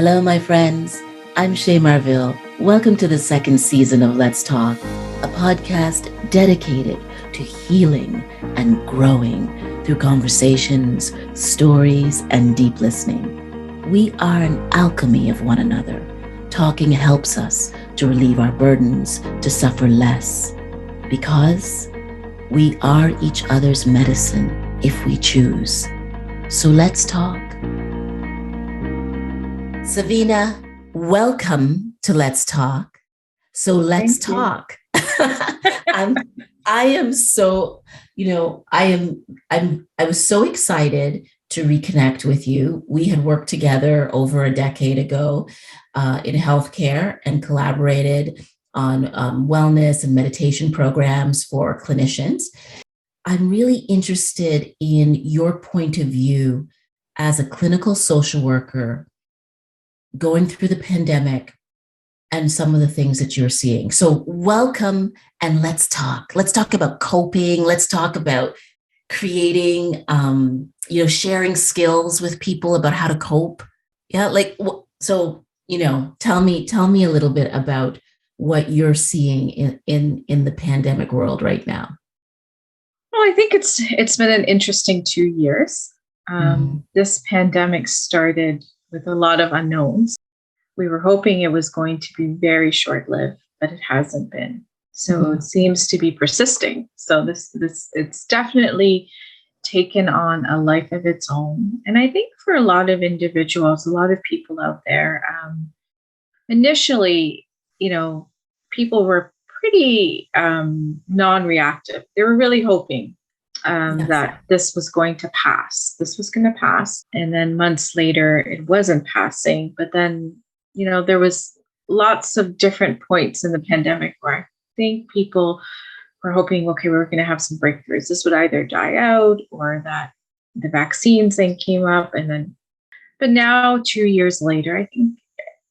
Hello, my friends. I'm Shay Marville. Welcome to the second season of Let's Talk, a podcast dedicated to healing and growing through conversations, stories, and deep listening. We are an alchemy of one another. Talking helps us to relieve our burdens, to suffer less, because we are each other's medicine if we choose. So let's talk. Savinna, welcome to Let's Talk. So let's talk. I was so excited to reconnect with you. We had worked together over a decade ago in healthcare and collaborated on wellness and meditation programs for clinicians. I'm really interested in your point of view as a clinical social worker going through the pandemic and some of the things that you're seeing. So welcome and let's talk. Let's talk about coping. Let's talk about creating, sharing skills with people about how to cope. Yeah. Tell me a little bit about what you're seeing in the pandemic world right now. Well, I think it's been an interesting 2 years. This pandemic started with a lot of unknowns. We were hoping it was going to be very short-lived, but it hasn't been. So It seems to be persisting. So it's definitely taken on a life of its own. And I think for a lot of individuals, a lot of people out there, initially, people were pretty non-reactive. They were really hoping that this was going to pass. This was going to pass. And then months later, it wasn't passing. But then, there was lots of different points in the pandemic where I think people were hoping, okay, we're going to have some breakthroughs. This would either die out or that the vaccines thing came up. But now 2 years later, I think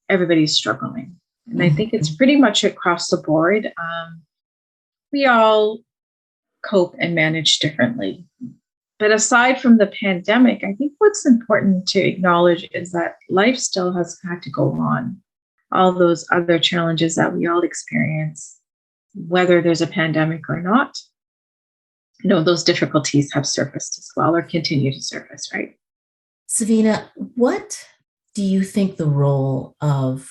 everybody's struggling. And I think it's pretty much across the board. We all cope and manage differently. But aside from the pandemic, I think what's important to acknowledge is that life still has had to go on. All those other challenges that we all experience, whether there's a pandemic or not, those difficulties have surfaced as well or continue to surface, right? Savinna, what do you think the role of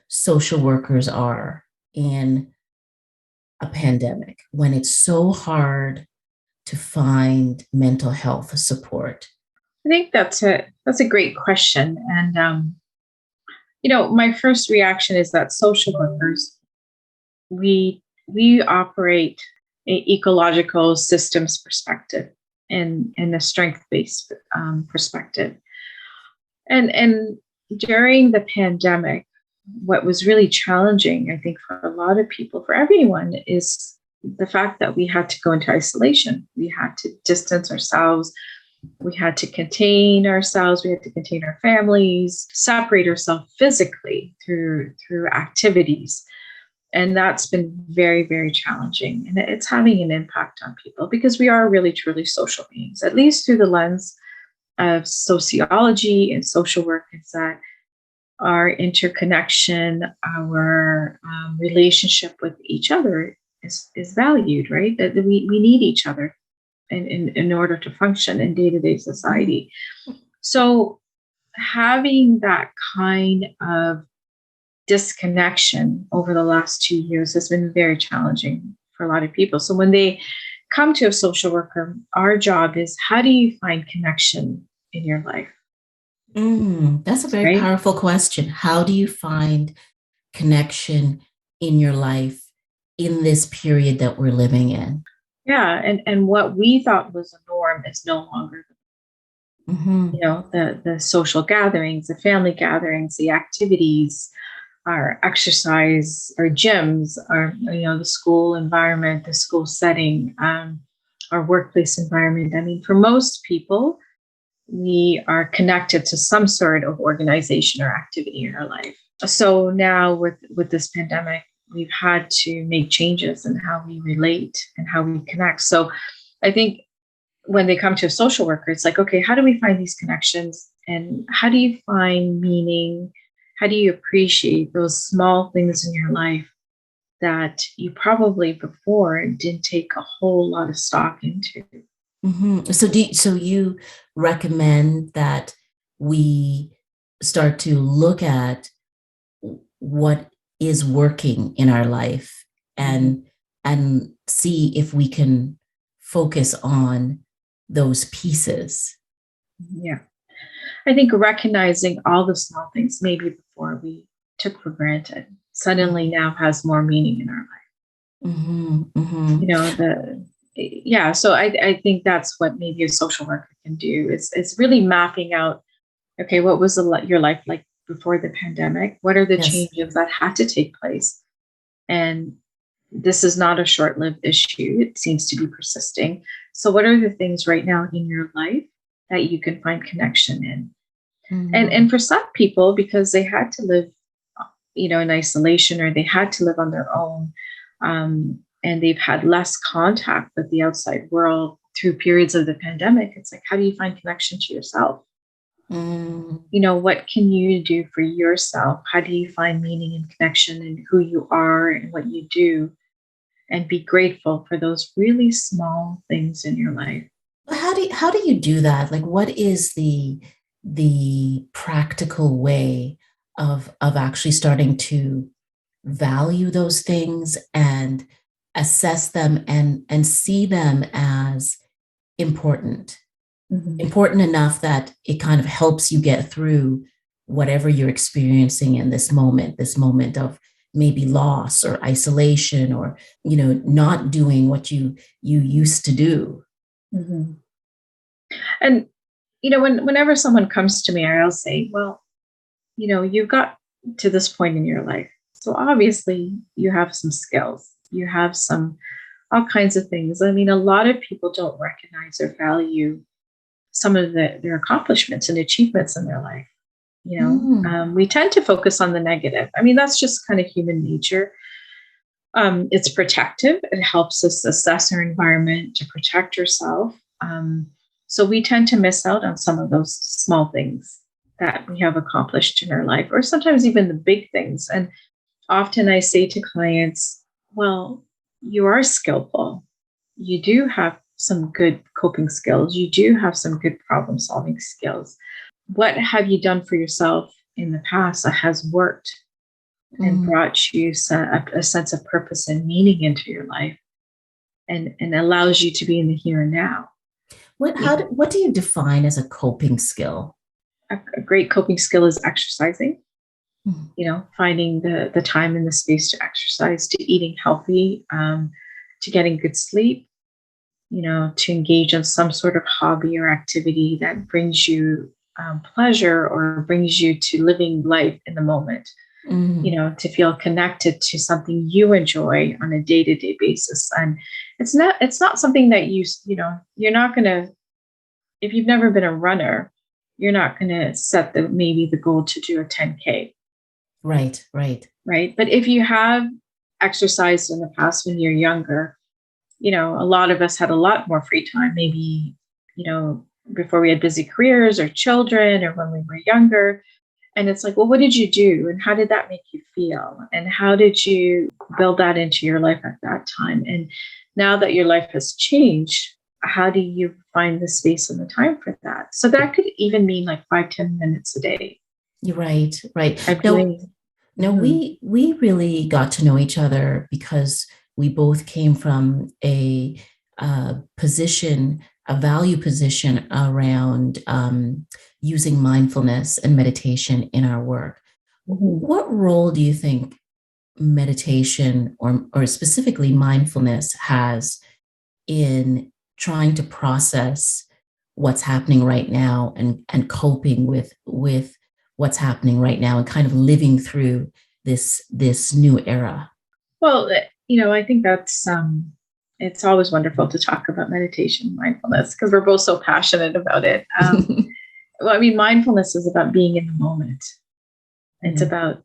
social workers are in a pandemic when it's so hard to find mental health support? I think that's a great question. And, my first reaction is that social workers, we operate an ecological systems perspective and a strength-based perspective. And during the pandemic, what was really challenging, I think, for a lot of people, for everyone, is the fact that we had to go into isolation. We had to distance ourselves. We had to contain ourselves. We had to contain our families, separate ourselves physically through activities. And that's been very, very challenging. And it's having an impact on people because we are really, truly social beings, at least through the lens of sociology and social work, is that our interconnection, our relationship with each other is valued, right? That we need each other in order to function in day-to-day society. So having that kind of disconnection over the last 2 years has been very challenging for a lot of people. So when they come to a social worker, our job is, how do you find connection in your life? That's a very powerful question. How do you find connection in your life in this period that we're living in? Yeah. And what we thought was a norm is no longer, the social gatherings, the family gatherings, the activities, our exercise, our gyms, the school environment, the school setting, our workplace environment. I mean, for most people, we are connected to some sort of organization or activity in our life. So now with this pandemic, we've had to make changes in how we relate and how we connect. So I think when they come to a social worker, it's like, okay, how do we find these connections And how do you find meaning? How do you appreciate those small things in your life that you probably before didn't take a whole lot of stock into? So you recommend that we start to look at what is working in our life and see if we can focus on those pieces. Yeah. I think recognizing all the small things maybe before we took for granted suddenly now has more meaning in our life. You know, so I think that's what maybe a social worker can do is really mapping out, okay, what was your life like before the pandemic? What are the Yes. changes that had to take place? And this is not a short-lived issue. It seems to be persisting. So what are the things right now in your life that you can find connection in? And for some people, because they had to live, in isolation, or they had to live on their own, and they've had less contact with the outside world through periods of the pandemic, it's like, how do you find connection to yourself? What can you do for yourself? How do you find meaning and connection in who you are and what you do? And be grateful for those really small things in your life. How do you do that? Like, what is the practical way of actually starting to value those things and assess them and see them as important? Important enough that it kind of helps you get through whatever you're experiencing in this moment of maybe loss or isolation, or not doing what you used to do. And whenever someone comes to me, I'll say, well, you've got to this point in your life, so obviously you have some skills, you have all kinds of things. I mean, a lot of people don't recognize or value some of their accomplishments and achievements in their life. We tend to focus on the negative. I mean, that's just kind of human nature. It's protective. It helps us assess our environment to protect yourself. So we tend to miss out on some of those small things that we have accomplished in our life, or sometimes even the big things. And often I say to clients, well, you are skillful. You do have some good coping skills. You do have some good problem solving skills. What have you done for yourself in the past that has worked and brought you a sense of purpose and meaning into your life, and allows you to be in the here and now? What do you define as a coping skill? A great coping skill is exercising. Finding the time and the space to exercise, to eating healthy, to getting good sleep, to engage in some sort of hobby or activity that brings you pleasure or brings you to living life in the moment. To feel connected to something you enjoy on a day-to-day basis. And it's not something that you're not going to, if you've never been a runner, you're not going to set maybe the goal to do a 10K. Right. But if you have exercised in the past when you're younger, a lot of us had a lot more free time, maybe, before we had busy careers or children, or when we were younger. And it's like, well, what did you do? And how did that make you feel? And how did you build that into your life at that time? And now that your life has changed, how do you find the space and the time for that? So that could even mean like 5-10 minutes a day. You're right. No, we really got to know each other because we both came from a value position around using mindfulness and meditation in our work. What role do you think meditation or specifically mindfulness has in trying to process what's happening right now and coping with what's happening right now and kind of living through this new era? Well, I think that's it's always wonderful to talk about meditation and mindfulness because we're both so passionate about it. Well, I mean, mindfulness is about being in the moment. It's about,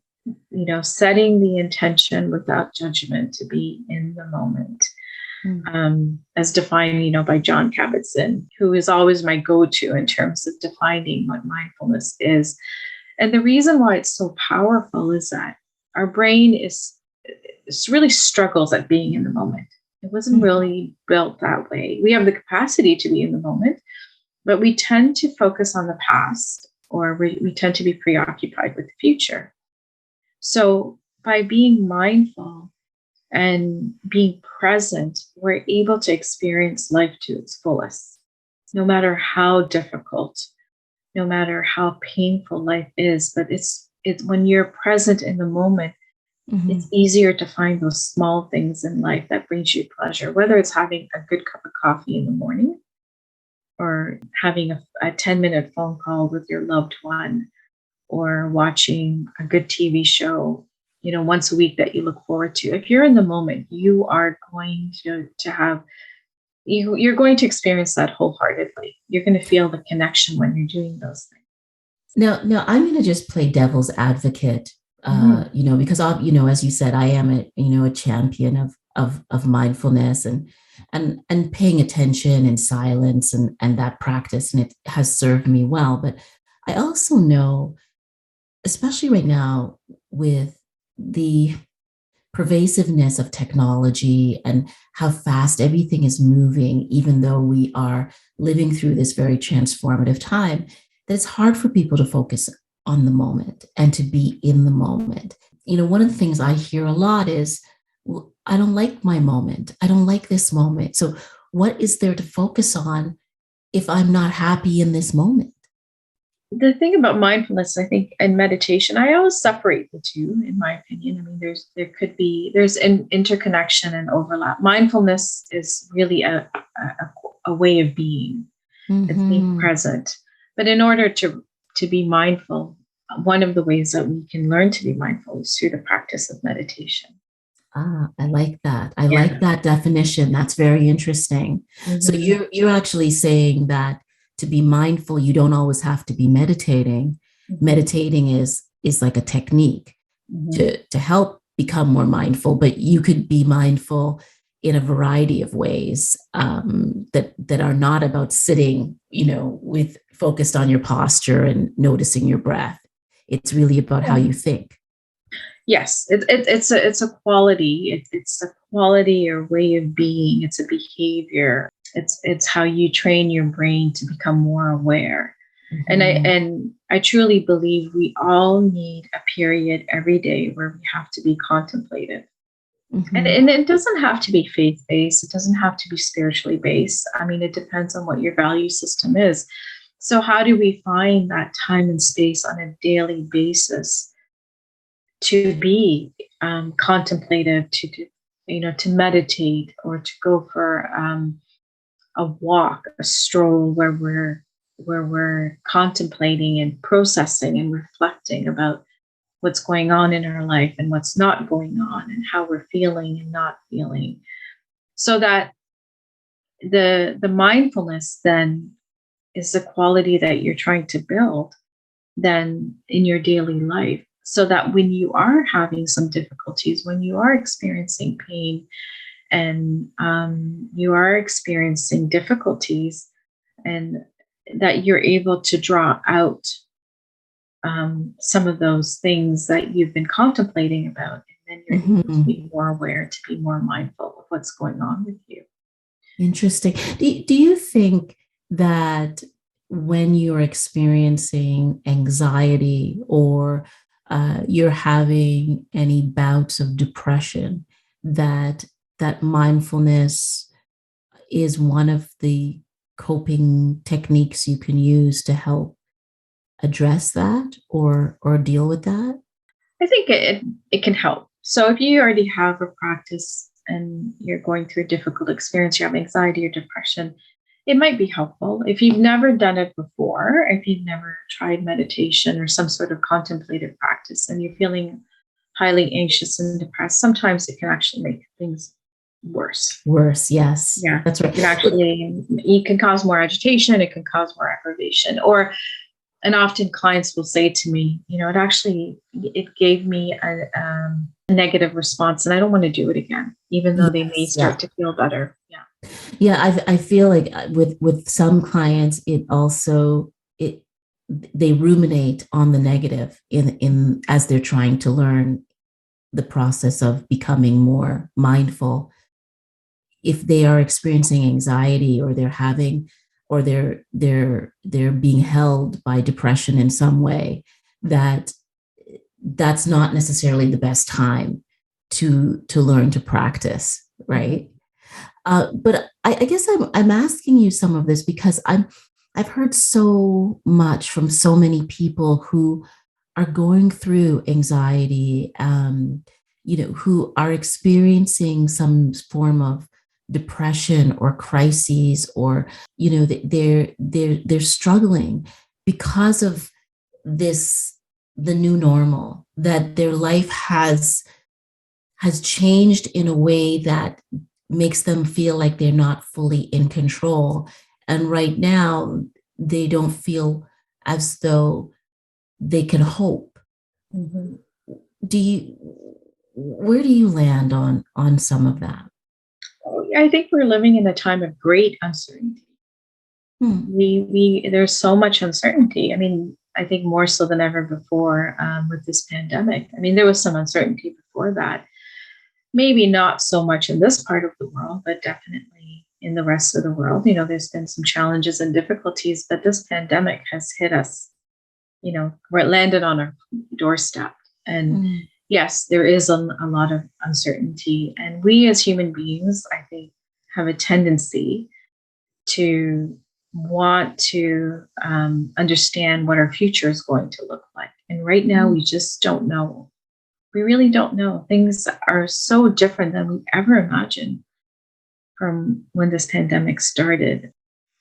setting the intention without judgment to be in the moment. as defined, by John Kabat-Zinn, who is always my go-to in terms of defining what mindfulness is. And the reason why it's so powerful is that our brain really struggles at being in the moment. It wasn't really built that way. We have the capacity to be in the moment, but we tend to focus on the past, or we tend to be preoccupied with the future. So by being mindful and being present, we're able to experience life to its fullest, no matter how difficult, no matter how painful life is. But it's when you're present in the moment, it's easier to find those small things in life that brings you pleasure, whether it's having a good cup of coffee in the morning, or having a 10-minute phone call with your loved one, or watching a good TV show, once a week that you look forward to. If you're in the moment, you are going to have, you're going to experience that wholeheartedly. You're going to feel the connection when you're doing those things. Now I'm going to just play devil's advocate, because as you said, I am a champion of mindfulness and paying attention and silence and that practice, and it has served me well. But I also know, especially right now with the pervasiveness of technology and how fast everything is moving, even though we are living through this very transformative time, that it's hard for people to focus on the moment and to be in the moment. One of the things I hear a lot is, well, I don't like my moment. I don't like this moment. So what is there to focus on if I'm not happy in this moment? The thing about mindfulness, I think, and meditation, I always separate the two, in my opinion. I mean, there's an interconnection and overlap. Mindfulness is really a way of being. It's being present. But in order to be mindful, one of the ways that we can learn to be mindful is through the practice of meditation. I like that. I like that definition. That's very interesting. So you're actually saying that to be mindful, you don't always have to be meditating. Meditating is like a technique to help become more mindful, but you could be mindful in a variety of ways that are not about sitting, with focused on your posture and noticing your breath. It's really about how you think. Yes, it's a quality. It's a quality or way of being. It's a behavior. It's how you train your brain to become more aware. And I truly believe we all need a period every day where we have to be contemplative. And it doesn't have to be faith-based. It doesn't have to be spiritually based. I mean, it depends on what your value system is. So how do we find that time and space on a daily basis to be contemplative, to meditate, or to go for a walk, a stroll, where we're contemplating and processing and reflecting about what's going on in our life and what's not going on, and how we're feeling and not feeling, so that the mindfulness then is the quality that you're trying to build then in your daily life, so that when you are having some difficulties, when you are experiencing pain and you are experiencing difficulties, and that you're able to draw out some of those things that you've been contemplating about, and then you're able to be more aware, to be more mindful of what's going on with you. Interesting. Do you think that when you're experiencing anxiety, or you're having any bouts of depression, that mindfulness is one of the coping techniques you can use to help address that or deal with that? I think it can help. So if you already have a practice and you're going through a difficult experience, you have anxiety or depression, it might be helpful. If you've never done it before, if you've never tried meditation or some sort of contemplative practice, and you're feeling highly anxious and depressed, sometimes it can actually make things worse. Yes. Yeah, that's right. It can cause more agitation. It can cause more aggravation. Or And often clients will say to me, it gave me a negative response and I don't want to do it again, even though they may Yes, yeah. start to feel better. Yeah. Yeah, I feel like with some clients, they ruminate on the negative in as they're trying to learn the process of becoming more mindful. If they are experiencing anxiety, or they're being held by depression in some way, that's not necessarily the best time to learn to practice, right? But I guess I'm asking you some of this because I've heard so much from so many people who are going through anxiety, who are experiencing some form of depression or crises, or they're struggling because of this, the new normal, that their life has changed in a way that makes them feel like they're not fully in control. And right now, they don't feel as though they can hope. Mm-hmm. Where do you land on some of that? I think we're living in a time of great uncertainty. There's so much uncertainty. I mean, I think more so than ever before with this pandemic. I mean, there was some uncertainty before that. Maybe not so much in this part of the world, but definitely in the rest of the world. There's been some challenges and difficulties, but this pandemic has hit us, where it landed on our doorstep. And yes, there is a lot of uncertainty. And we as human beings, I think, have a tendency to want to understand what our future is going to look like. And right now, we just don't know. We really don't know. Things are so different than we ever imagined from when this pandemic started.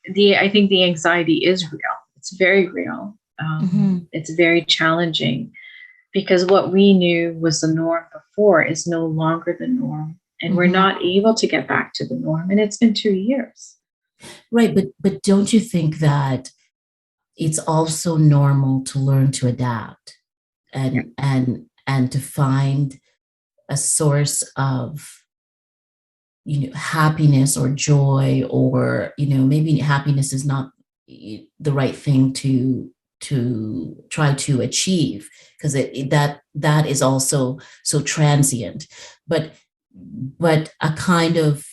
I think the anxiety is real. It's very real. It's very challenging because what we knew was the norm before is no longer the norm. And we're not able to get back to the norm. And it's been 2 years. Right. But don't you think that it's also normal to learn to adapt and to find a source of happiness or joy, or maybe happiness is not the right thing to try to achieve, because that is also so transient, but a kind of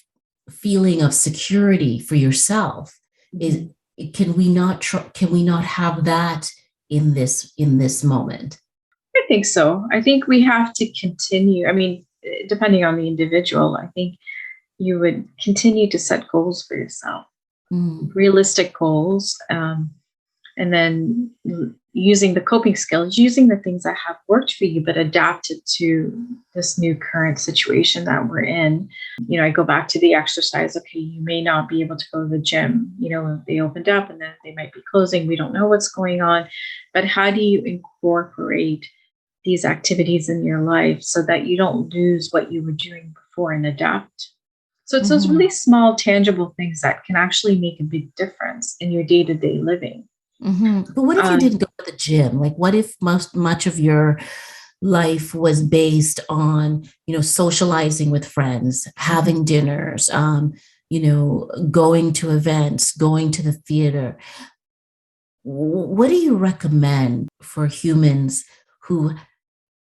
feeling of security for yourself is, can we not have that in this moment? I think so. I think we have to continue. I mean, depending on the individual, I think you would continue to set goals for yourself, realistic goals, and then using the coping skills, using the things that have worked for you, but adapted to this new current situation that we're in. I go back to the exercise. Okay, you may not be able to go to the gym. They opened up and then they might be closing. We don't know what's going on, but how do you incorporate these activities in your life so that you don't lose what you were doing before and adapt? So it's those really small, tangible things that can actually make a big difference in your day-to-day living. But what if you didn't go to the gym? Like, what if much of your life was based on, socializing with friends, having dinners, going to events, going to the theater? What do you recommend for humans who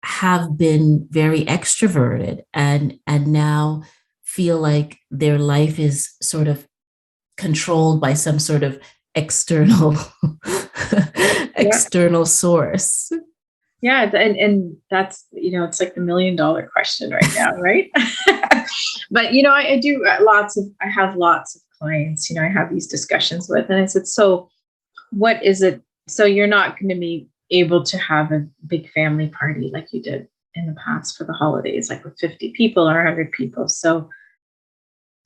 have been very extroverted and now feel like their life is sort of controlled by some sort of external external source? Yeah, and that's, it's like the $1 million question right now, right? But I have lots of clients, I have these discussions with, and I said, so what is it? So you're not going to be able to have a big family party like you did in the past for the holidays, like with 50 people or 100 people. So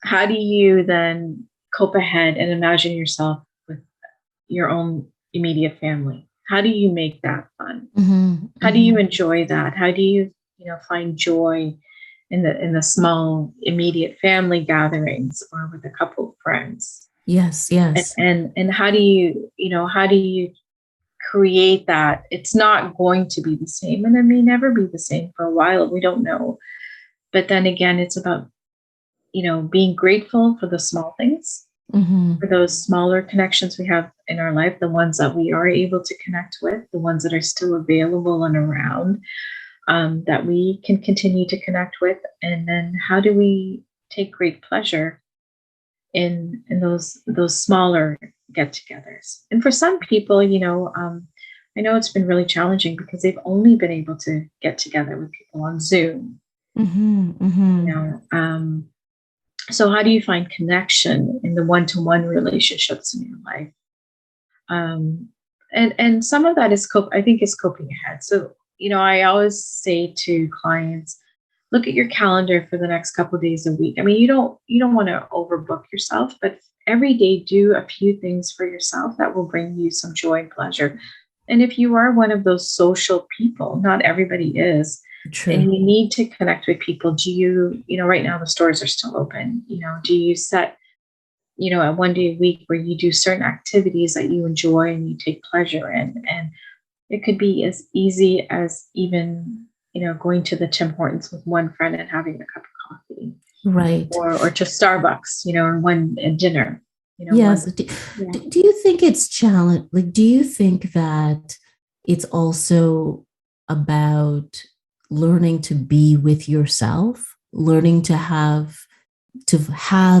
how do you then cope ahead and imagine yourself with your own immediate family? How do you make that fun? How do you enjoy that? How do you, find joy in the small immediate family gatherings or with a couple of friends? Yes. And how do you create that. It's not going to be the same, and it may never be the same for a while. We don't know. But then again, it's about, being grateful for the small things, Mm-hmm. for those smaller connections we have in our life, the ones that we are able to connect with, the ones that are still available and around, that we can continue to connect with. And then how do we take great pleasure in those smaller get-togethers? And for some people, I know it's been really challenging because they've only been able to get together with people on Zoom. Mm-hmm. You Mm-hmm. know, so how do you find connection in the one-to-one relationships in your life? And some of that is I think is coping ahead. So, I always say to clients, look at your calendar for the next couple of days a week. I mean, you don't want to overbook yourself, but every day do a few things for yourself that will bring you some joy and pleasure. And if you are one of those social people, not everybody is, and True. you need to connect with people. Do you, right now the stores are still open. Do you set, a one day a week where you do certain activities that you enjoy and you take pleasure in? And it could be as easy as even, going to the Tim Hortons with one friend and having a cup of coffee, Right. or to Starbucks, or a dinner, Yes. yeah. Do you think it's challenge? Like, do you think that it's also about learning to be with yourself, learning to have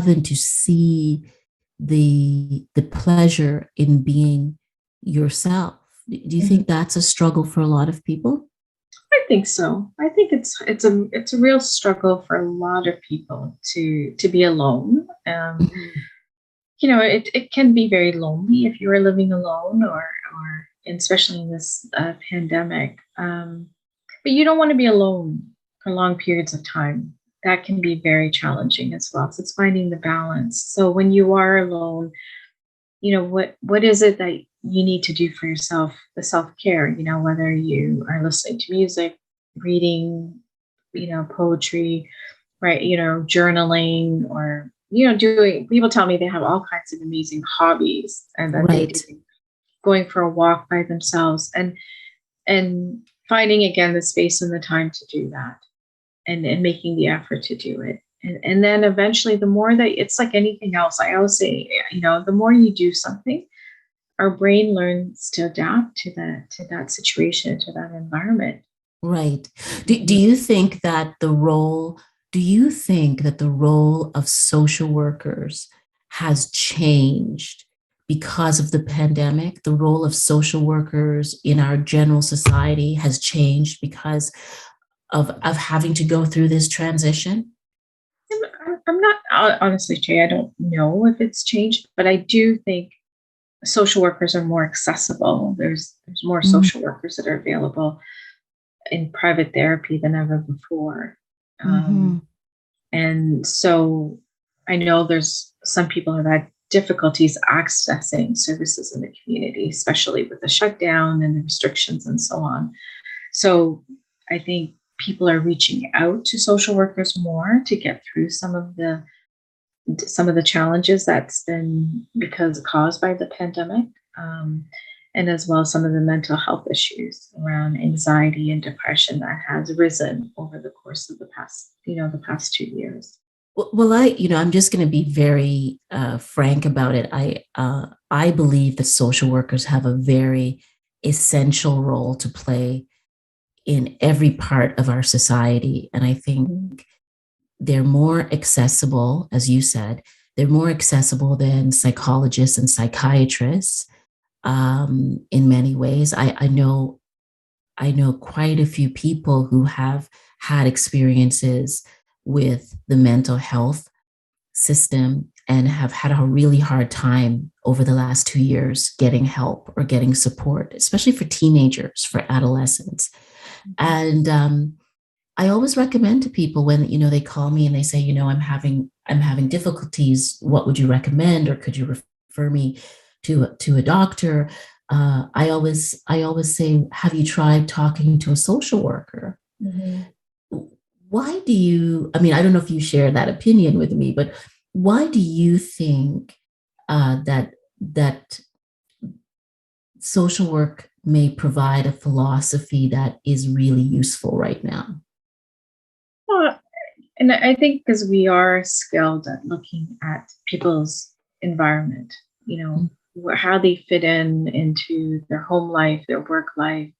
and to see the pleasure in being yourself? Do you Mhm. think that's a struggle for a lot of people? I think so. I think it's a real struggle for a lot of people to be alone. Mhm. It can be very lonely if you are living alone, or especially in this pandemic. But you don't want to be alone for long periods of time. That can be very challenging as well. So it's finding the balance. So when you are alone, what is it that you need to do for yourself, the self-care, whether you are listening to music, reading, poetry, right, journaling, or doing, people tell me they have all kinds of amazing hobbies and that they do, Right. going for a walk by themselves, and finding again the space and the time to do that, and making the effort to do it. And then eventually, the more that, it's like anything else, I always say, the more you do something, our brain learns to adapt to that situation, to that environment. Right. Do you think that the role of social workers has changed because of the pandemic? The role of social workers in our general society has changed because of having to go through this transition? I'm not, honestly, Jay, I don't know if it's changed, but I do think social workers are more accessible. There's more social workers that are available in private therapy than ever before. Mm-hmm. And so I know there's some people have had difficulties accessing services in the community, especially with the shutdown and the restrictions and so on. So I think people are reaching out to social workers more to get through some of the challenges that's been because caused by the pandemic, and as well as some of the mental health issues around anxiety and depression that has risen over the course of the past 2 years. Well, I'm just going to be very frank about it. I believe that social workers have a very essential role to play in every part of our society, and I think they're more accessible, as you said. They're more accessible than psychologists and psychiatrists in many ways. I know quite a few people who have had experiences with the mental health system and have had a really hard time over the last 2 years getting help or getting support, especially for teenagers, for adolescents. And I always recommend to people when they call me and they say, I'm having difficulties. What would you recommend, or could you refer me to a doctor? I always say, have you tried talking to a social worker? Mhm. Why do you? I mean, I don't know if you share that opinion with me, but why do you think that social work may provide a philosophy that is really useful right now? Well, and I think because we are skilled at looking at people's environment, how they fit into their home life, their work life,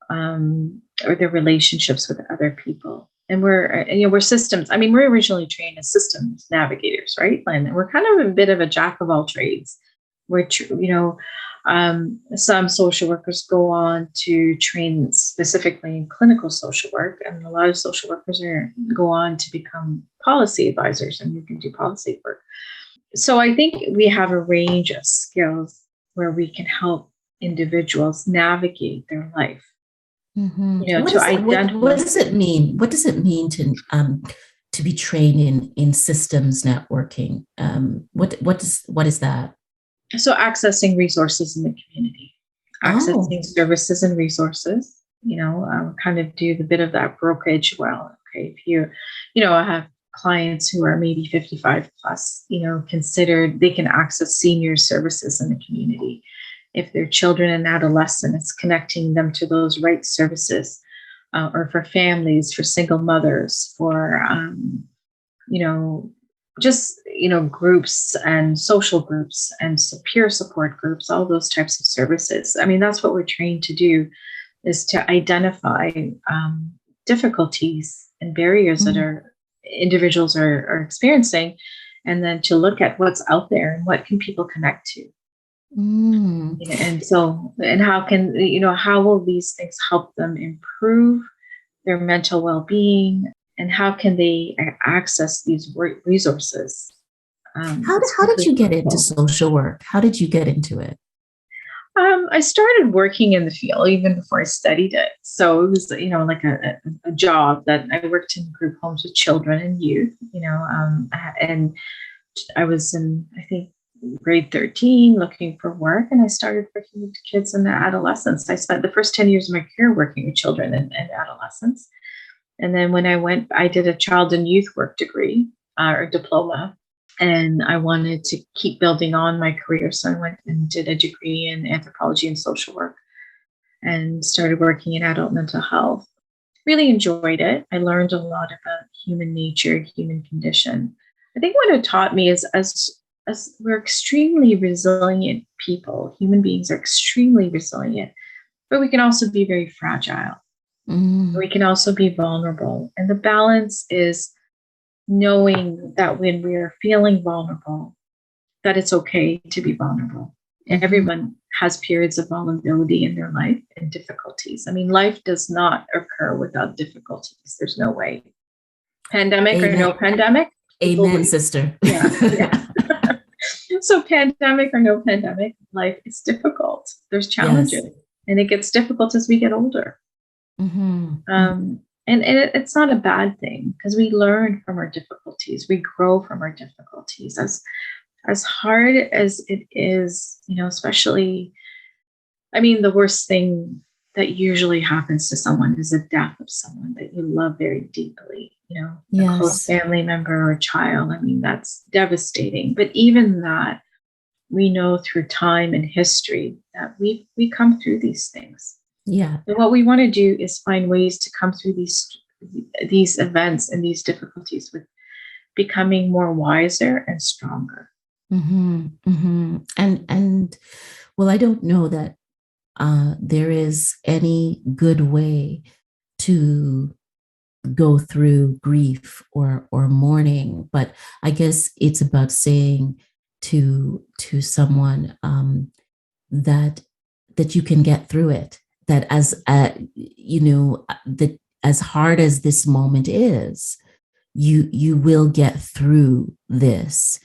or their relationships with other people. And we're systems. I mean, we're originally trained as systems navigators, right? And we're kind of a bit of a jack of all trades. Some social workers go on to train specifically in clinical social work, and a lot of social workers go on to become policy advisors, and you can do policy work. So I think we have a range of skills where we can help individuals navigate their life. Mm-hmm. To identify. What does it mean? What does it mean to be trained in systems networking? What is that? So accessing resources in the community, accessing services and resources, kind of do the bit of that brokerage. Well, okay, if I have clients who are maybe 55 plus, considered they can access senior services in the community. If they're children and adolescents, it's connecting them to those right services, or for families, for single mothers, for, groups and social groups and peer support groups, all those types of services. I mean, that's what we're trained to do, is to identify difficulties and barriers that are individuals are experiencing, and then to look at what's out there and what can people connect to. And how will these things help them improve their mental well-being, and how can they access these resources? How did you get into social work? How did you get into it? I started working in the field even before I studied it. So it was, like a job that I worked in group homes with children and youth, and I was in, I think, grade 13 looking for work, and I started working with kids and adolescents. I spent the first 10 years of my career working with children and adolescents. And then when I did a child and youth work degree, or diploma, and I wanted to keep building on my career. So I went and did a degree in anthropology and social work and started working in adult mental health. Really enjoyed it. I learned a lot about human nature, human condition. I think what it taught me is, as we're extremely resilient people, human beings are extremely resilient, but we can also be very fragile. We can also be vulnerable. And the balance is knowing that when we are feeling vulnerable, that it's okay to be vulnerable. Everyone has periods of vulnerability in their life and difficulties. I mean, life does not occur without difficulties. There's no way. Pandemic Amen. Or no pandemic. Amen, sister. Yeah. So pandemic or no pandemic, life is difficult. There's challenges. Yes. And it gets difficult as we get older. And it's not a bad thing, because we learn from our difficulties. We grow from our difficulties. As hard as it is, especially, I mean, the worst thing that usually happens to someone is the death of someone that you love very deeply, a close family member or child. I mean, that's devastating. But even that, we know through time and history that we come through these things. Yeah. And what we want to do is find ways to come through these events and these difficulties with becoming more wiser and stronger. And well, I don't know that there is any good way to go through grief or mourning, but I guess it's about saying to someone that you can get through it. That that as hard as this moment is, you will get through this,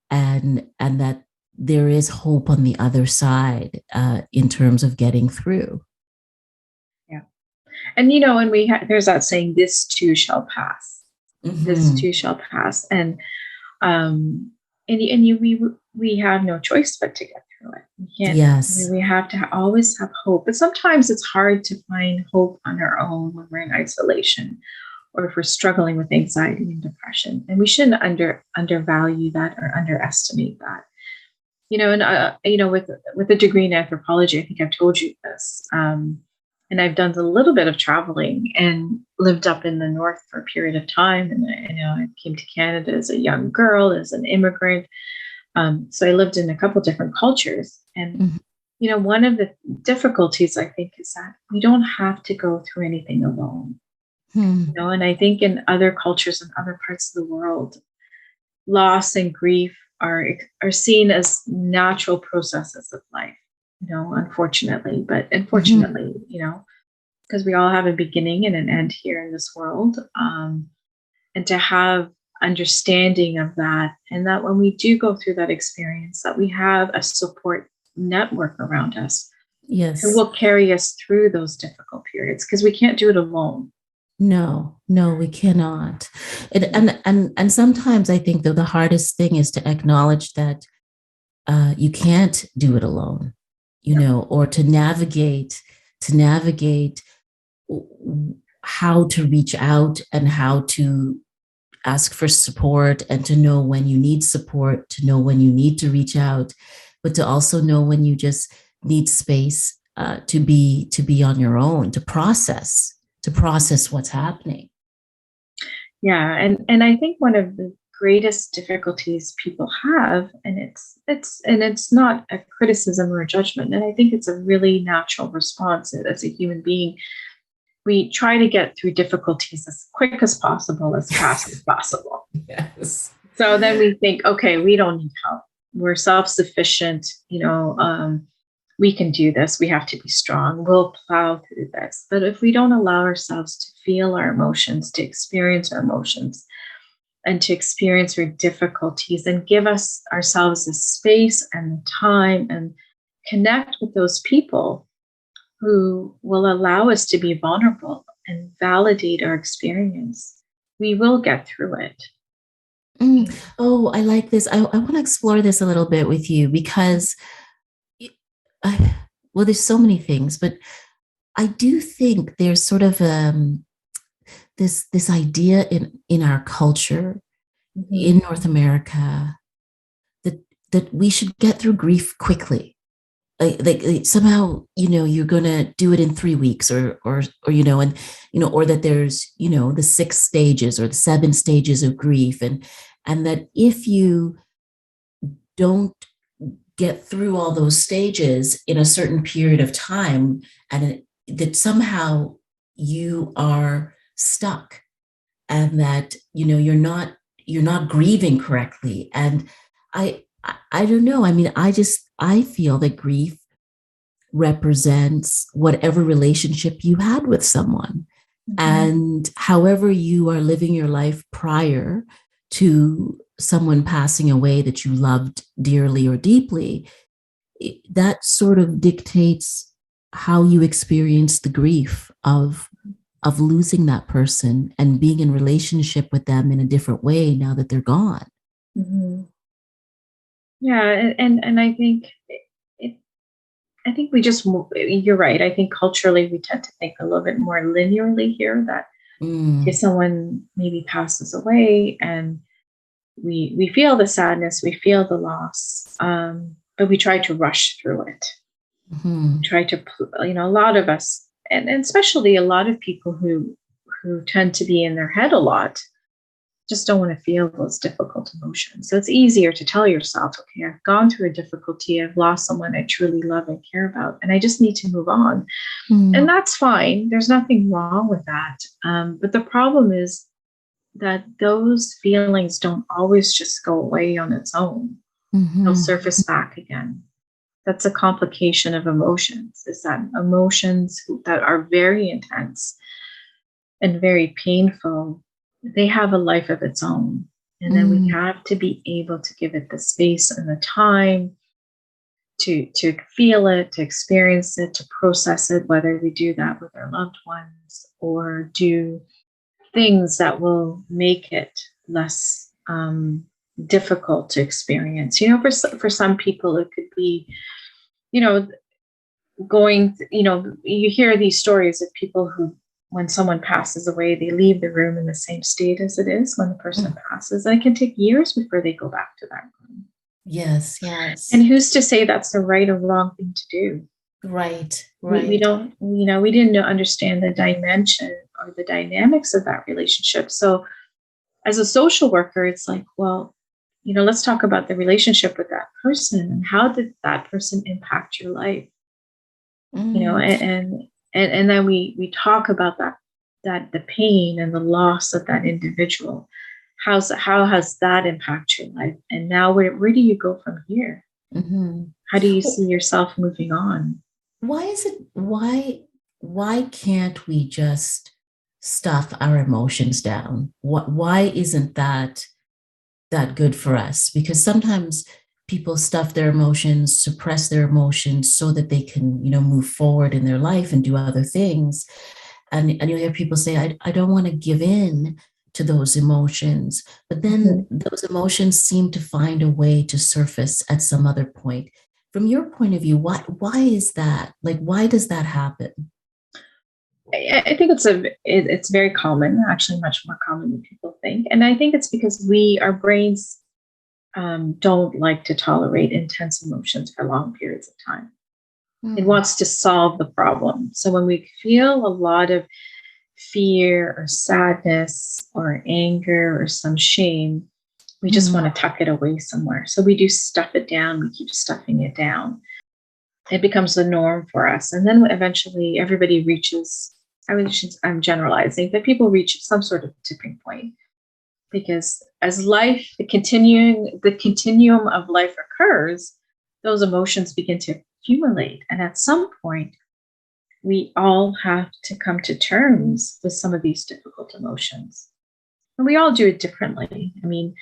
and that there is hope on the other side in terms of getting through. Yeah, and and there's that saying, "This too shall pass." This too shall pass, and we have no choice but to get through it. We can't. Yes. We have to always have hope, but sometimes it's hard to find hope on our own when we're in isolation, or if we're struggling with anxiety and depression. And we shouldn't undervalue that or underestimate that. with a degree in anthropology, I think I've told you this. And I've done a little bit of traveling and lived up in the north for a period of time. And I came to Canada as a young girl, as an immigrant. So I lived in a couple different cultures. And, Mhm. one of the difficulties, I think, is that we don't have to go through anything alone. Hmm. And I think in other cultures and other parts of the world, loss and grief are seen as natural processes of life, unfortunately. But Mhm. unfortunately, because we all have a beginning and an end here in this world. And to have understanding of that, and that when we do go through that experience, that we have a support network around us who Yes. will carry us through those difficult periods, because we can't do it alone. No, no, we cannot. And Yeah. and sometimes I think though the hardest thing is to acknowledge that you can't do it alone, Yeah. or to navigate how to reach out and how to ask for support, and to know when you need support, to know when you need to reach out, but to also know when you just need space to be on your own, to process what's happening. Yeah, and I think one of the greatest difficulties people have, and it's not a criticism or a judgment, and I think it's a really natural response as a human being. We try to get through difficulties as quick as possible, as fast as possible. Yes. So then we think, okay, we don't need help. We're self-sufficient. We can do this. We have to be strong. We'll plow through this. But if we don't allow ourselves to feel our emotions, to experience our emotions, and to experience our difficulties, and give us ourselves the space and the time, and connect with those people who will allow us to be vulnerable and validate our experience, we will get through it. Mm. Oh, I like this. I want to explore this a little bit with you because, I, well, there's so many things, but I do think there's sort of this idea in our culture Mhm. in North America that we should get through grief quickly. Like somehow you're gonna do it in 3 weeks, or that there's the 6 stages or the 7 stages of grief, and that if you don't get through all those stages in a certain period of time, that somehow you are stuck, and that you're not grieving correctly. And I don't know, I mean, I feel that grief represents whatever relationship you had with someone, Mhm. and however you are living your life prior to someone passing away that you loved dearly or deeply, that sort of dictates how you experience the grief of losing that person and being in relationship with them in a different way now that they're gone. Mhm. Yeah, and I think it, I think we just you're right. I think culturally we tend to think a little bit more linearly here, that if Mm. someone maybe passes away, and we feel the sadness, we feel the loss, but we try to rush through it. Mhm. Try to, a lot of us, and especially a lot of people who tend to be in their head a lot, just don't want to feel those difficult emotions. So it's easier to tell yourself, okay, I've gone through a difficulty, I've lost someone I truly love and care about, and I just need to move on. And Mm. that's fine. There's nothing wrong with that. But the problem is that those feelings don't always just go away on its own. They'll Mhm. surface back again. That's a complication of emotions, is that emotions that are very intense and very painful, they have a life of its own. And then we Mm. have to be able to give it the space and the time to feel it, to experience it, to process it, whether we do that with our loved ones or do things that will make it less difficult to experience. For some people, it could be, you know, you hear these stories of people who, when someone passes away, they leave the room in the same state as it is when the person Mm. passes. And it can take years before they go back to that room. Yes, yes. And who's to say that's the right or wrong thing to do? Right, We right. don't, we didn't understand the dimension or the dynamics of that relationship. So as a social worker, it's like, well, let's talk about the relationship with that person and how did that person impact your life? Mm. And then we talk about that the pain and the loss of that individual. How has that impacted your life? And now where do you go from here? Mhm. How do you see yourself moving on? Why is it why can't we just stuff our emotions down? Why isn't that good for us? Because sometimes people stuff their emotions, suppress their emotions so that they can, move forward in their life and do other things. And you hear people say, I don't want to give in to those emotions. But then Mhm. those emotions seem to find a way to surface at some other point. From your point of view, why is that? Like, why does that happen? I think it's very common, actually much more common than people think. And I think it's because our brains don't like to tolerate intense emotions for long periods of time. It Hmm. wants to solve the problem. So when we feel a lot of fear or sadness or anger or some shame, we just Hmm. want to tuck it away somewhere. So we do stuff it down, we keep stuffing it down. It becomes the norm for us. And then eventually everybody reaches, I'm generalizing, but people reach some sort of tipping point because as the continuum of life occurs, those emotions begin to accumulate. And at some point, we all have to come to terms with some of these difficult emotions. And we all do it differently. I mean,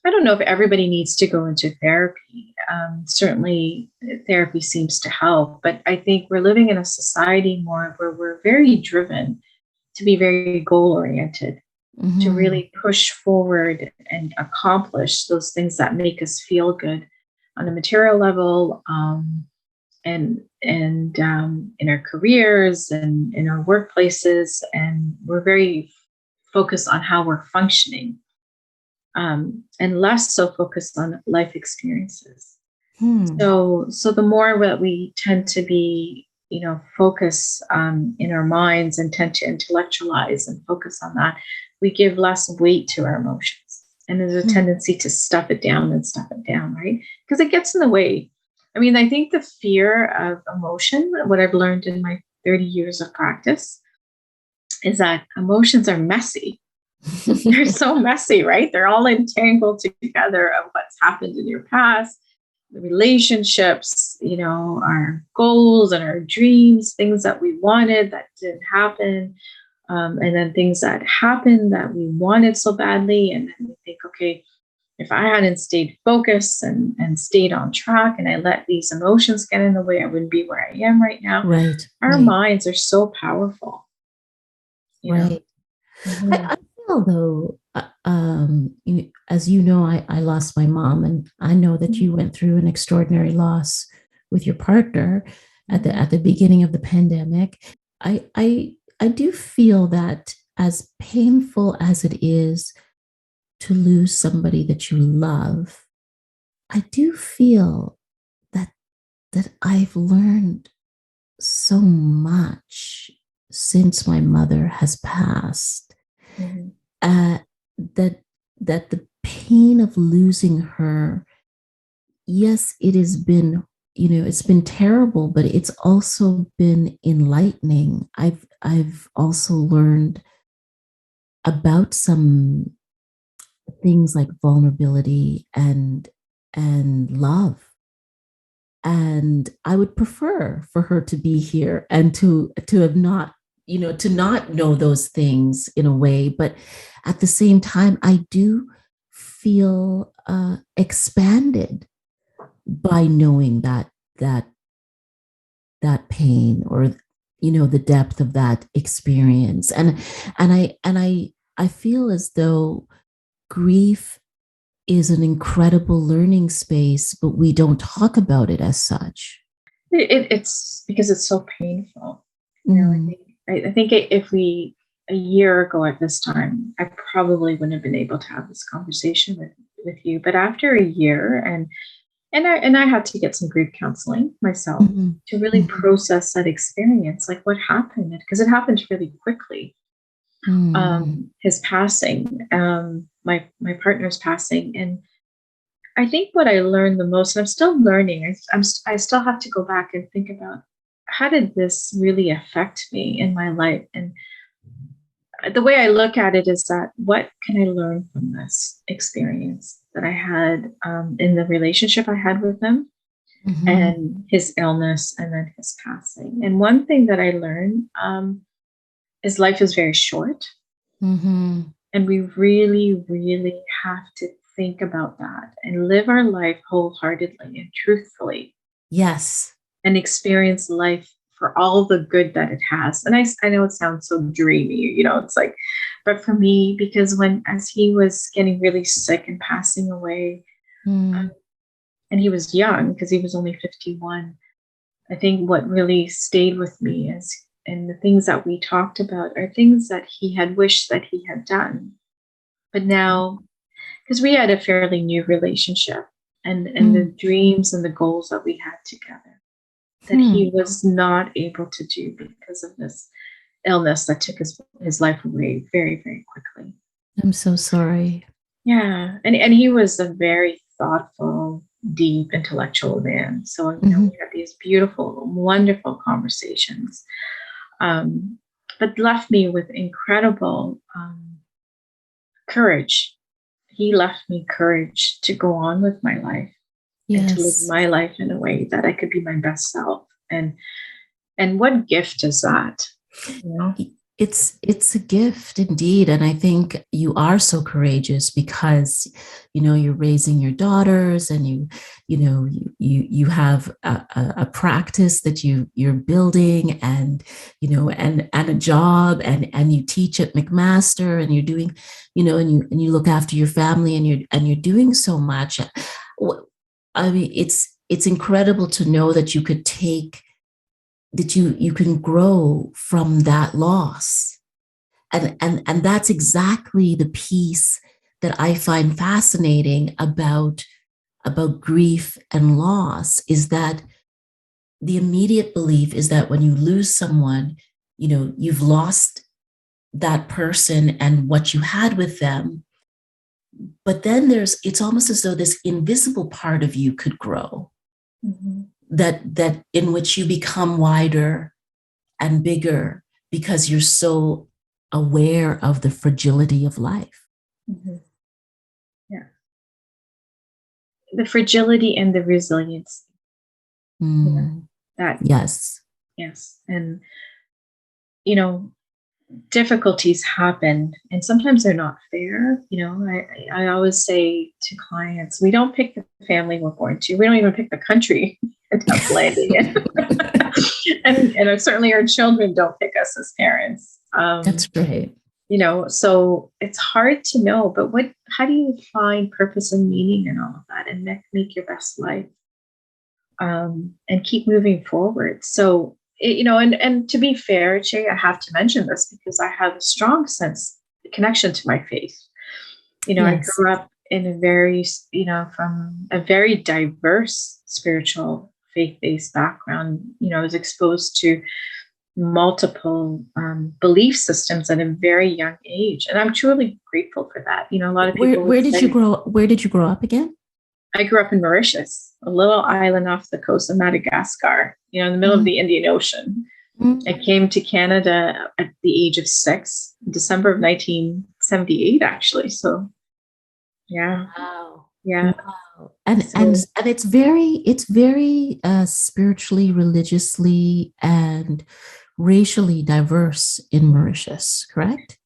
I don't know if everybody needs to go into therapy. Certainly, therapy seems to help, but I think we're living in a society more where we're very driven to be very goal oriented, to Hmm. really push forward and accomplish those things that make us feel good on a material level, and in our careers and in our workplaces, and we're very focused on how we're functioning, and less so focused on life experiences. Hmm. So the more that we tend to be, focus in our minds and tend to intellectualize and focus on that, we give less weight to our emotions. And there's a Hmm. tendency to stuff it down and stuff it down, right? Because it gets in the way. I mean, I think the fear of emotion, what I've learned in my 30 years of practice, is that emotions are messy. They're so messy, right? They're all entangled together of what's happened in your past, the relationships, our goals and our dreams, things that we wanted that didn't happen, and then things that happened that we wanted so badly. And then we think, okay, if I hadn't stayed focused and stayed on track and I let these emotions get in the way, I wouldn't be where I am right now. Right, Our right, minds are so powerful, you know. right. I feel though, as you know, I lost my mom, and I know that Mhm. you went through an extraordinary loss with your partner at the Mhm. beginning of the pandemic. I do feel that as painful as it is to lose somebody that you love, I do feel that I've learned so much since my mother has passed, Mhm. uh, that the pain of losing her, yes, it has been, it's been terrible, but it's also been enlightening. I've also learned about some things like vulnerability and love. And I would prefer for her to be here and to have not, to not know those things in a way. But at the same time, I do feel expanded by knowing that that pain, or the depth of that experience. And I feel as though grief is an incredible learning space, but we don't talk about it as such. It's because it's so painful. I Mm. think I think if we a year ago at this time, I probably wouldn't have been able to have this conversation with you. But after a year, and And I had to get some grief counseling myself Mhm. to really Mhm. process that experience, like what happened, because it happened really quickly. Mm. His passing, my partner's passing, and I think what I learned the most, and I'm still learning, I still have to go back and think about how did this really affect me in my life. And the way I look at it is that what can I learn from this experience that I had in the relationship I had with him, Mhm. and his illness, and then his passing. And one thing that I learned is life is very short, Mhm. and we really, really have to think about that and live our life wholeheartedly and truthfully, Yes. and experience life for all the good that it has. And I know it sounds so dreamy, it's like, but for me, because as he was getting really sick and passing away, Mm. um, and he was young because he was only 51, I think what really stayed with me is, and the things that we talked about are things that he had wished that he had done. But now, because we had a fairly new relationship, and the Mm. dreams and the goals that we had together, that Hmm. he was not able to do because of this illness that took his life away very, very quickly. I'm so sorry. Yeah. And he was a very thoughtful, deep, intellectual man. So, Mhm. we had these beautiful, wonderful conversations, um, but left me with incredible courage. He left me courage to go on with my life and to live Yes. my life in a way that I could be my best self. And what gift is that? You know? It's a gift indeed, and I think you are so courageous because you're raising your daughters, and you have a practice that you're building, and and a job, and you teach at McMaster, and you're doing, and you look after your family, and you're doing so much. I mean, it's incredible to know that you could take that you can grow from that loss, and that's exactly the piece that I find fascinating about grief and loss, is that the immediate belief is that when you lose someone, you've lost that person and what you had with them. But then it's almost as though this invisible part of you could grow, Mhm. that in which you become wider and bigger because you're so aware of the fragility of life. Mhm. Yeah. The fragility and the resilience. Yeah. Mm, That, yes. yes. And, you know, difficulties happen, and sometimes they're not fair. I always say to clients, we don't pick the family we're born to. We don't even pick the country we end up landing in. And certainly our children don't pick us as parents. That's great. So it's hard to know, but how do you find purpose and meaning in all of that, and make your best life, and keep moving forward? So, and to be fair, Jay, I have to mention this because I have a strong connection to my faith. I Yes. grew up in a from a very diverse spiritual faith-based background. I was exposed to multiple belief systems at a very young age, and I'm truly grateful for that. A lot of Where people would where did you say, grow where did you grow up again? I grew up in Mauritius, a little island off the coast of Madagascar, in the middle of Mm, the Indian Ocean. I mm. came to Canada at the age of 6, December of 1978, actually. So, yeah, Wow. yeah. Wow. And So it's very spiritually, religiously, and racially diverse in Mauritius, correct?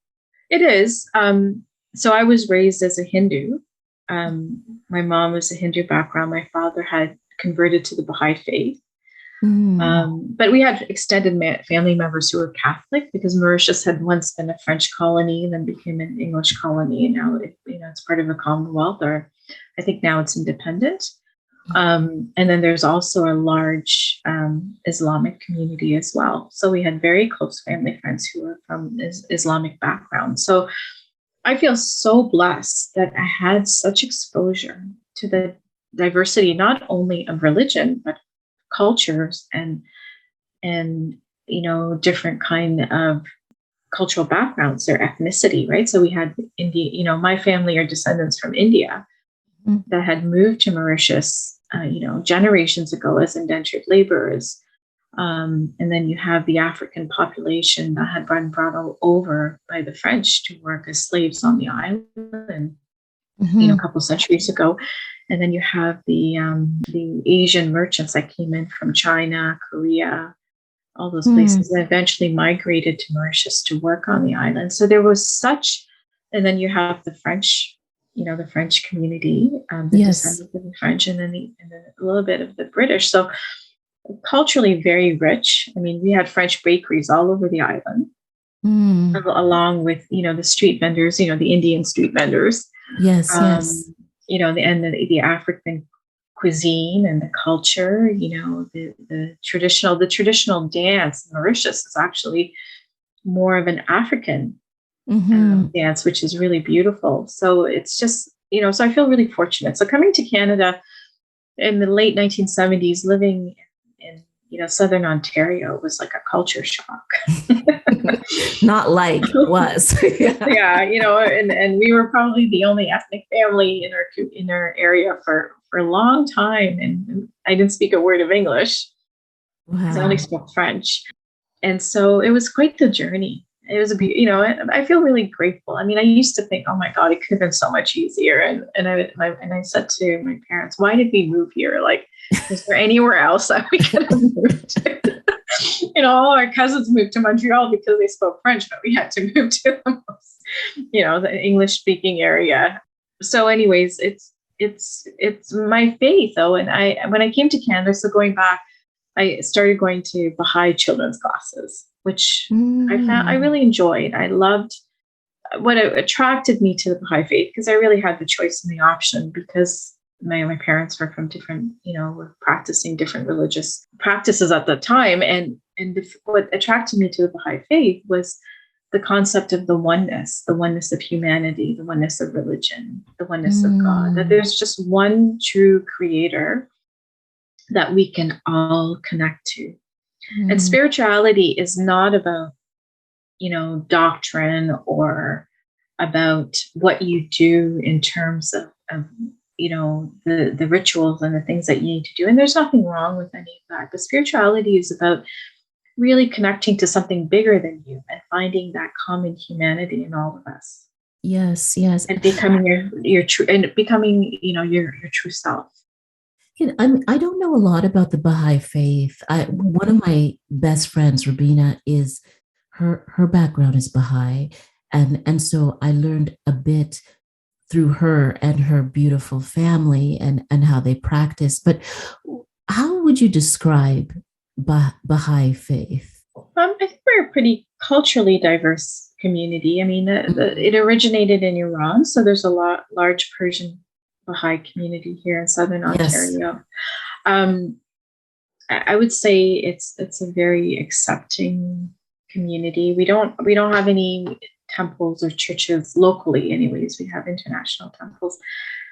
it is. So I was raised as a Hindu. My mom was a Hindu background. My father had converted to the Baha'i faith. Mm. But we had extended family members who were Catholic, because Mauritius had once been a French colony and then became an English colony, and now it's part of a Commonwealth, or I think now it's independent. And then there's also a large Islamic community as well. So we had very close family friends who were from Islamic backgrounds. So I feel so blessed that I had such exposure to the diversity, not only of religion, but cultures and different kind of cultural backgrounds, their ethnicity, right? So we had India, my family are descendants from India that had moved to Mauritius, generations ago as indentured laborers. And then you have the African population that had been brought over by the French to work as slaves on the island, a couple of centuries ago. And then you have the Asian merchants that came in from China, Korea, all those places, and eventually migrated to Mauritius to work on the island. So there was and then you have the French, the French community, the descendants of the French, and then a little bit of the British. So culturally very rich. I mean, we had French bakeries all over the island, along with, the street vendors, the Indian street vendors. Yes. The African cuisine and the culture, the traditional dance in Mauritius is actually more of an African dance, which is really beautiful. So it's just, so I feel really fortunate. So coming to Canada in the late 1970s, living in Southern Ontario was like a culture shock. Not like it was. Yeah, and we were probably the only ethnic family in our area for a long time, and I didn't speak a word of English. Wow. I only spoke French, and so it was quite the journey. It was I feel really grateful. I mean, I used to think, oh my God, it could have been so much easier, and I said to my parents, why did we move here? Like, is there anywhere else that we could have moved to? All our cousins moved to Montreal because they spoke French, but we had to move to the English speaking area. So anyways, it's my faith though. And when I came to Canada, so going back, I started going to Baha'i children's classes, which I really enjoyed. I loved what attracted me to the Baha'i faith, because I really had the choice and the option, because my parents were from different, were practicing different religious practices at the time. And what attracted me to the Baha'i faith was the concept of the oneness of humanity, the oneness of religion, the oneness of God, that there's just one true creator that we can all connect to. And spirituality is not about, doctrine or about what you do in terms of the rituals and the things that you need to do. And there's nothing wrong with any of that. But spirituality is about really connecting to something bigger than you and finding that common humanity in all of us. Yes. And becoming your true, and becoming, your true self. I don't know a lot about the Baha'i faith. One of my best friends, Rabina, is her background is Baha'i. And so I learned a bit through her and her beautiful family and how they practice. But how would you describe Baha'i faith? I think we're a pretty culturally diverse community. I mean, it originated in Iran, so there's a large Persian Baha'i community here in Southern Ontario. Yes. I would say it's a very accepting community. We don't have any temples or churches locally, anyways. We have international temples.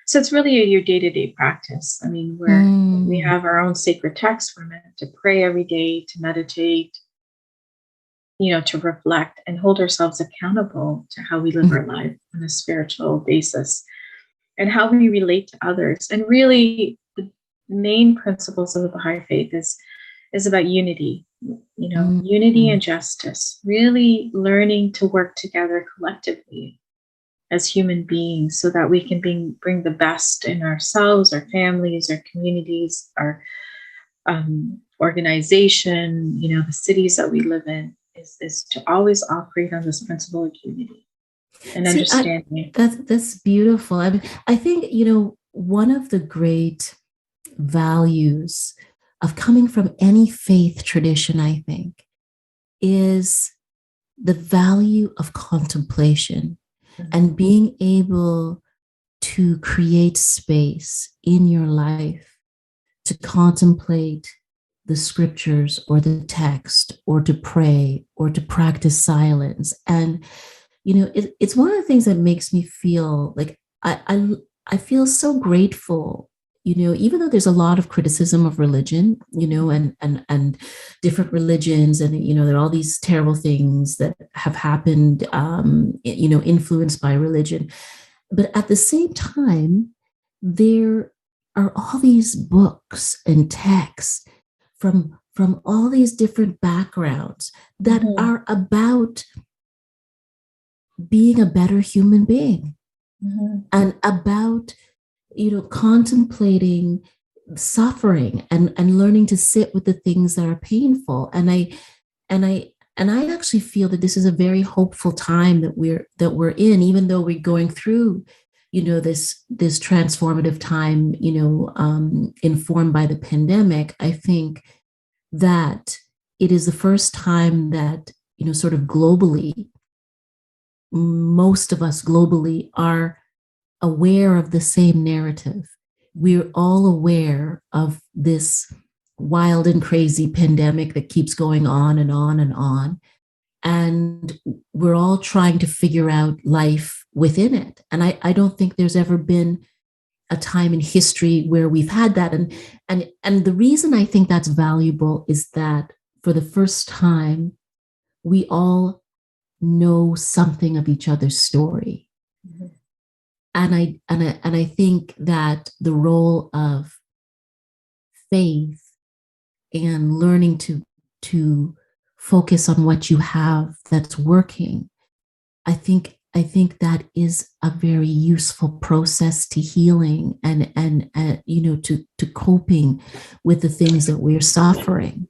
So it's really your day-to-day practice. I mean, we have our own sacred texts. We're meant to pray every day, to meditate, to reflect and hold ourselves accountable to how we live our life on a spiritual basis and how we relate to others. And really, the main principles of the Baha'i faith is about unity, unity and justice, really learning to work together collectively as human beings so that we can bring the best in ourselves, our families, our communities, our organization, the cities that we live in, is to always operate on this principle of unity and understanding. That's beautiful. I mean, I think, one of the great values of coming from any faith tradition, I think, is the value of contemplation and being able to create space in your life to contemplate the scriptures or the text or to pray or to practice silence. And, it's one of the things that makes me feel like I feel so grateful even though there's a lot of criticism of religion, and different religions, and there are all these terrible things that have happened, influenced by religion, but at the same time, there are all these books and texts from all these different backgrounds that are about being a better human being, and about contemplating suffering and learning to sit with the things that are painful. And I actually feel that this is a very hopeful time that we're in, even though we're going through this transformative time, informed by the pandemic. I think that it is the first time that sort of globally, most of us globally are aware of the same narrative. We're all aware of this wild and crazy pandemic that keeps going on and on and on. And we're all trying to figure out life within it. And I don't think there's ever been a time in history where we've had that. And the reason I think that's valuable is that for the first time, we all know something of each other's story. And I think that the role of faith and learning to focus on what you have that's working, I think that is a very useful process to healing and to coping with the things that we're suffering.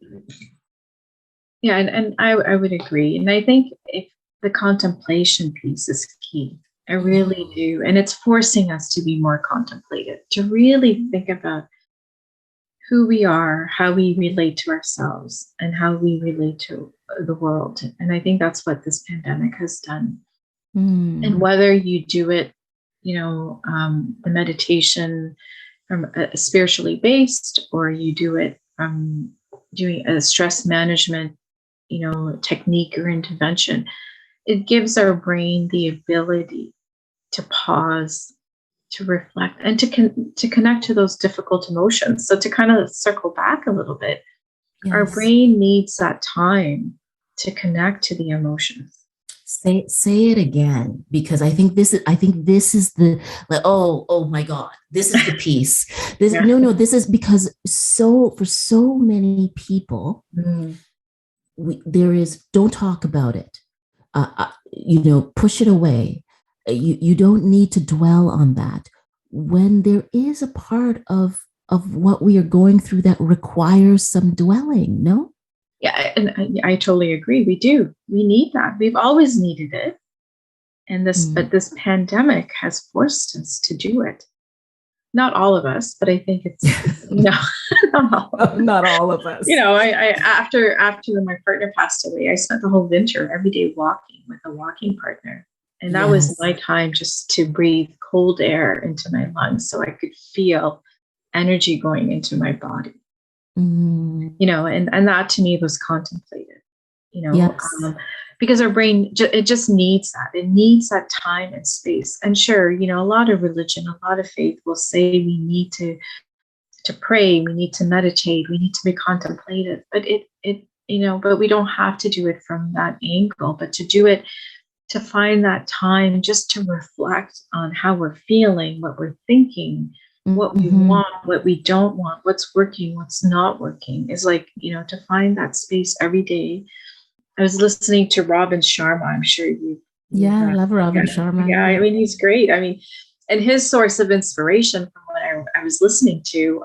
Yeah, and I would agree. And I think if the contemplation piece is key. I really do. And it's forcing us to be more contemplative, to really think about who we are, how we relate to ourselves, and how we relate to the world. And I think that's what this pandemic has done. And whether you do it, the meditation from spiritually based, or you do it from doing a stress management, technique or intervention, it gives our brain the ability to pause, to reflect, and to connect to those difficult emotions. So to kind of circle back a little bit, yes. Our brain needs that time to connect to the emotions. Say it again, because I think this is the, like, oh my God, this is the piece. This yeah. This is because for so many people, there is, don't talk about it. Push it away. You don't need to dwell on that. When there is a part of what we are going through that requires some dwelling, no? Yeah, and I totally agree. We do. We need that. We've always needed it. And but this pandemic has forced us to do it. Not all of us, but I think it's not all of us. I after my partner passed away, I spent the whole winter every day walking with a walking partner. And that was my time just to breathe cold air into my lungs so I could feel energy going into my body. And that to me was contemplative, because our brain, it just needs that. It needs that time and space. And sure, a lot of religion, a lot of faith will say we need to pray, we need to meditate, we need to be contemplative, but but we don't have to do it from that angle, but to do it, to find that time just to reflect on how we're feeling, what we're thinking, what we want, what we don't want, what's working, what's not working, is like, to find that space every day. I was listening to Robin Sharma. I'm sure you. I love Robin Sharma. Yeah, I mean, he's great. I mean, and his source of inspiration from what I was listening to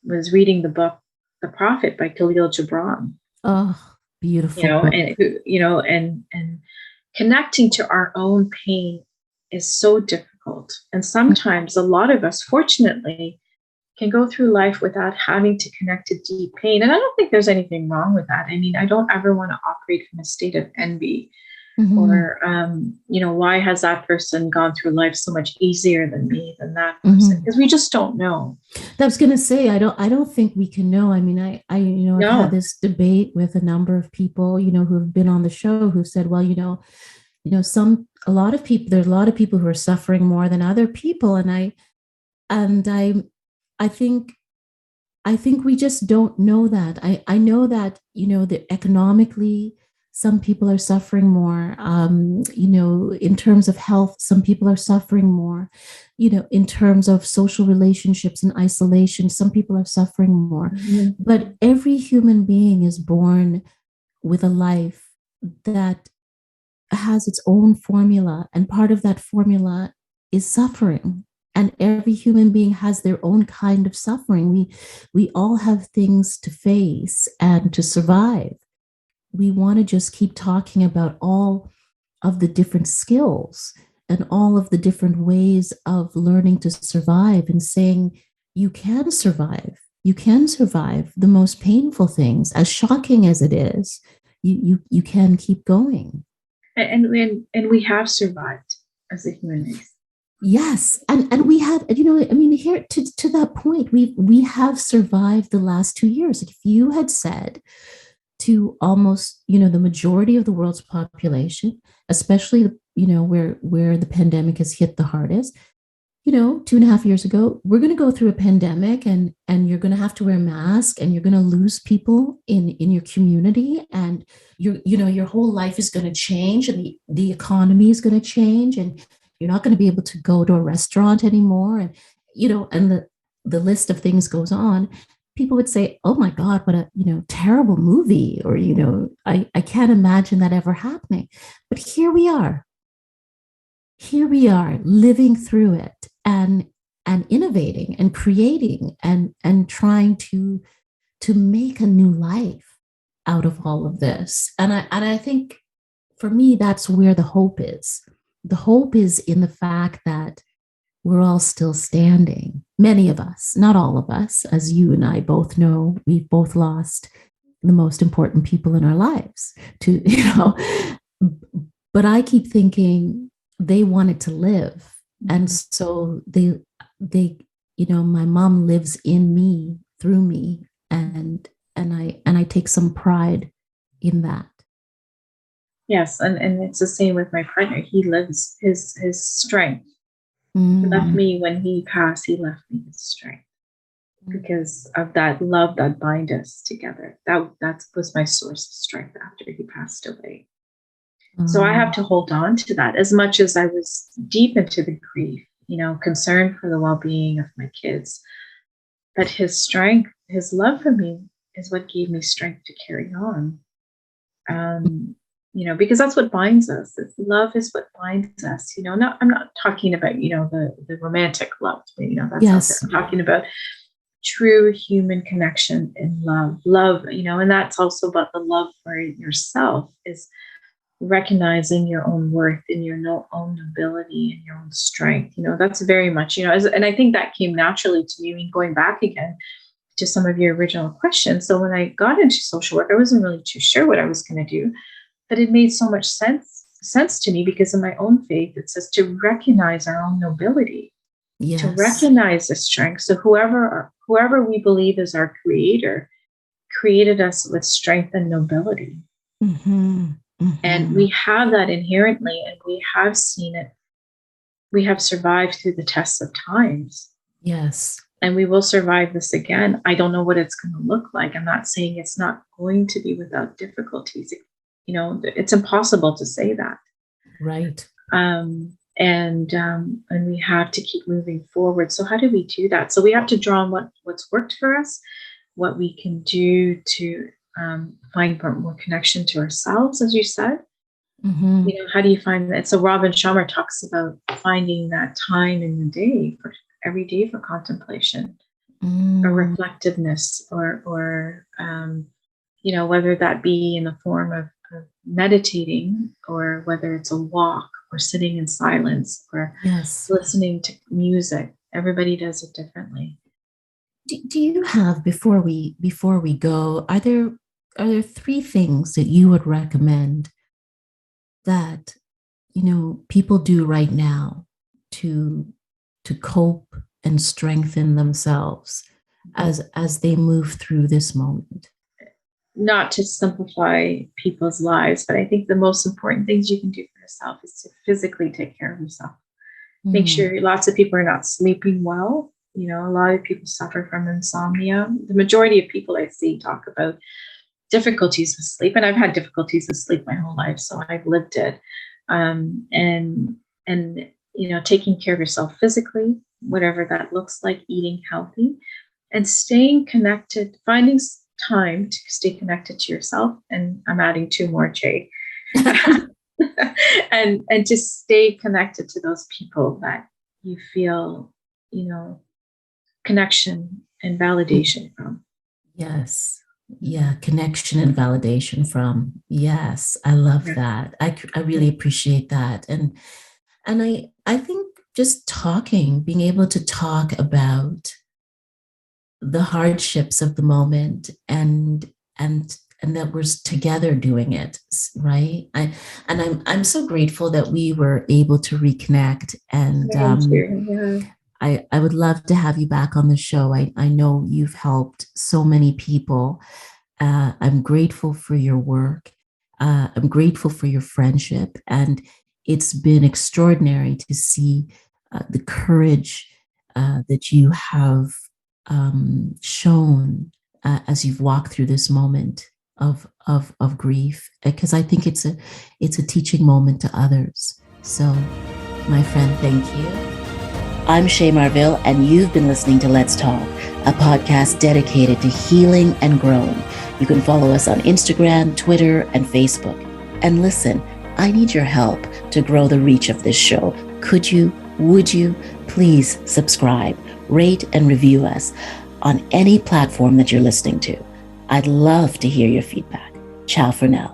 was reading the book The Prophet by Khalil Gibran. Oh, beautiful. And connecting to our own pain is so difficult. And sometimes a lot of us, fortunately, can go through life without having to connect to deep pain. And I don't think there's anything wrong with that. I mean, I don't ever want to operate from a state of envy or, why has that person gone through life so much easier than me, than that person? Because we just don't know. I was going to say, I don't think we can know. I mean, I've had this debate with a number of people, who have been on the show who said, well, there's a lot of people who are suffering more than other people. And I think we just don't know that. I know that, that economically, some people are suffering more. In terms of health, some people are suffering more. In terms of social relationships and isolation, some people are suffering more. Mm-hmm. But every human being is born with a life that has its own formula, and part of that formula is suffering. And every human being has their own kind of suffering. We all have things to face and to survive. We want to just keep talking about all of the different skills and all of the different ways of learning to survive, and saying you can survive. You can survive the most painful things, as shocking as it is. You can keep going. And we have survived as a human race. Yes, and we have, here to that point, we have survived the last 2 years. Like, if you had said to almost, the majority of the world's population, especially, where the pandemic has hit the hardest, 2.5 years ago, we're going to go through a pandemic, and you're going to have to wear a mask, and you're going to lose people in your community, and your whole life is going to change, and the economy is going to change, and you're not going to be able to go to a restaurant anymore, and the list of things goes on. People would say, oh my God, what a terrible movie, or I can't imagine that ever happening. But here we are living through it, and innovating and creating, and trying to make a new life out of all of this. And I think, for me, that's where the hope is. The hope is in the fact that we're all still standing. Many of us, not all of us, as you and I both know, we've both lost the most important people in our lives to, but I keep thinking they wanted to live. And so they, my mom lives in me, through me. And I take some pride in that. Yes, and it's the same with my partner. He lives his strength. He left me when he passed. He left me his strength because of that love that binds us together. That was my source of strength after he passed away. So I have to hold on to that, as much as I was deep into the grief, concerned for the well-being of my kids. But his strength, his love for me, is what gave me strength to carry on. Because that's what binds us. Love is what binds us. I'm not talking about, the romantic love. That's yes. out there. I'm talking about true human connection and love, and that's also about the love for yourself, is recognizing your own worth and your own ability and your own strength. That's very much, and I think that came naturally to me. I mean, going back again to some of your original questions. So when I got into social work, I wasn't really too sure what I was going to do. But it made so much sense to me, because in my own faith, it says to recognize our own nobility, yes. to recognize the strength. So whoever we believe is our creator created us with strength and nobility. Mm-hmm. Mm-hmm. And we have that inherently, and we have seen it. We have survived through the tests of times. Yes. And we will survive this again. I don't know what it's going to look like. I'm not saying it's not going to be without difficulties. It's impossible to say that. Right. And we have to keep moving forward. So how do we do that? So we have to draw on what's worked for us, what we can do to find more connection to ourselves, as you said. Mm-hmm. How do you find that? So Robin Sharma talks about finding that time in the day, every day, for contemplation or reflectiveness, or whether that be in the form of meditating, or whether it's a walk, or sitting in silence, or yes. listening to music. Everybody does it differently. Do you have, before we go, are there 3 things that you would recommend that people do right now to cope and strengthen themselves as they move through this moment? Not to simplify people's lives, but I think the most important things you can do for yourself is to physically take care of yourself. Make sure lots of people are not sleeping well. A lot of people suffer from insomnia. The majority of people I see talk about difficulties with sleep, and I've had difficulties with sleep my whole life, so I've lived it. And taking care of yourself physically, whatever that looks like, eating healthy, and staying connected, finding time to stay connected to yourself. And I'm adding two more, Jay. and to stay connected to those people that you feel, connection and validation from. Yes. Yeah. Connection and validation from. Yes. I love that. I really appreciate that. And I think just being able to talk about the hardships of the moment and that we're together doing it, right? I'm so grateful that we were able to reconnect, and Thank you. Yeah. I would love to have you back on the show. I know you've helped so many people. I'm grateful for your work. I'm grateful for your friendship, and it's been extraordinary to see the courage that you have shown as you've walked through this moment of grief, because I think it's a teaching moment to others. So, my friend, thank you. I'm Shay Marville, and you've been listening to Let's Talk, a podcast dedicated to healing and growing. You can follow us on Instagram, Twitter, and Facebook. And listen, I need your help to grow the reach of this show. Would you please subscribe, rate, and review us on any platform that you're listening to? I'd love to hear your feedback. Ciao for now.